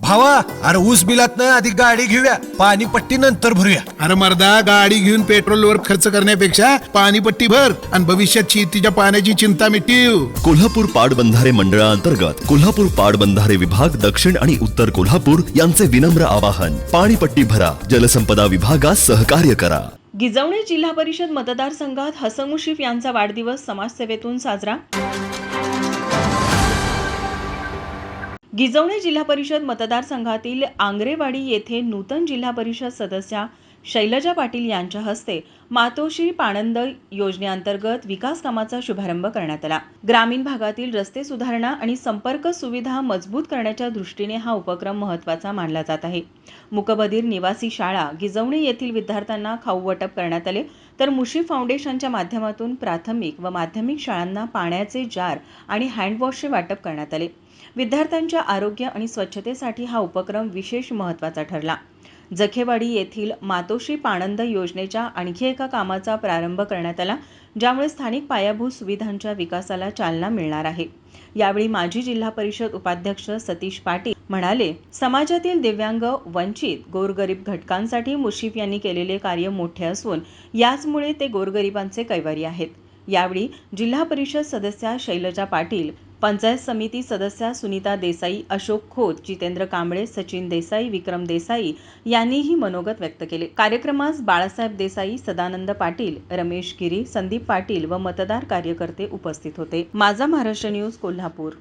भावा, अरे ऊस बिलात ना आधी गाडी घेऊया, पाणी पट्टी नंतर भरूया. अरे मर्दा, गाडी घेऊन पेट्रोलवर खर्च करण्यापेक्षा पाणीपट्टी भर आणि भविष्यात शेतीच्या पाण्याची चिंता मिटव. कोल्हापूर पाटबंधारे मंडळांतर्गत कोल्हापूर पाटबंधारे विभाग दक्षिण आणि उत्तर कोल्हापूर यांचे विनम्र आवाहन. पाणीपट्टी भरा, जलसंपदा विभागास सहकार्य करा. गिजवणे जिल्हा परिषद मतदारसंघात हसन मुश्रीफ यांचा वाढदिवस समाजसेवेतून साजरा. गिजवणे जिल्हा परिषद मतदारसंघातील आंग्रेवाडी येथे नूतन जिल्हा परिषद सदस्या शैलजा पाटील यांच्या हस्ते मातोश्री पाणंद योजनेअंतर्गत विकास कामाचा शुभारंभ करण्यात आला. ग्रामीण भागातील रस्ते सुधारणा आणि संपर्क सुविधा मजबूत करण्याच्या दृष्टीने हा उपक्रम महत्त्वाचा मानला जात आहे. मूकबधीर निवासी शाळा गिजवणे येथील विद्यार्थ्यांना खाऊ वाटप करण्यात आले, तर मुश्रीफ फाउंडेशनच्या माध्यमातून प्राथमिक व माध्यमिक शाळांना पाण्याचे जार आणि हँडवॉशचे वाटप करण्यात आले. विद्यार्थ्यांच्या आरोग्य आणि स्वच्छतेसाठी हा उपक्रम विशेष महत्त्वाचा ठरला. जखेवाडी येथील मातोश्री पाणंद योजनेच्या आणखी एका कामाचा प्रारंभ करण्यात आला, ज्यामुळे स्थानिक पायाभूत सुविधांच्या विकासाला चालना मिळणार आहे. यावेळी माजी जिल्हा परिषद उपाध्यक्ष सतीश पाटील म्हणाले, समाजातील दिव्यांग, वंचित, गोरगरीब घटकांसाठी मुश्रीफ यांनी केलेले कार्य मोठे असून याचमुळे ते गोरगरिबांचे कैवारी आहेत. यावेळी जिल्हा परिषद सदस्या शैलजा पाटील, पंचायत समिती सदस्या सुनीता देसाई, अशोक खोत, जितेंद्र कांबळे, सचिन देसाई, विक्रम देसाई यांनीही मनोगत व्यक्त केले. कार्यक्रमास बाळासाहेब देसाई, सदानंद पाटील, रमेश गिरी, संदीप पाटील व मतदार कार्यकर्ते उपस्थित होते. माझा महाराष्ट्र न्यूज, कोल्हापूर.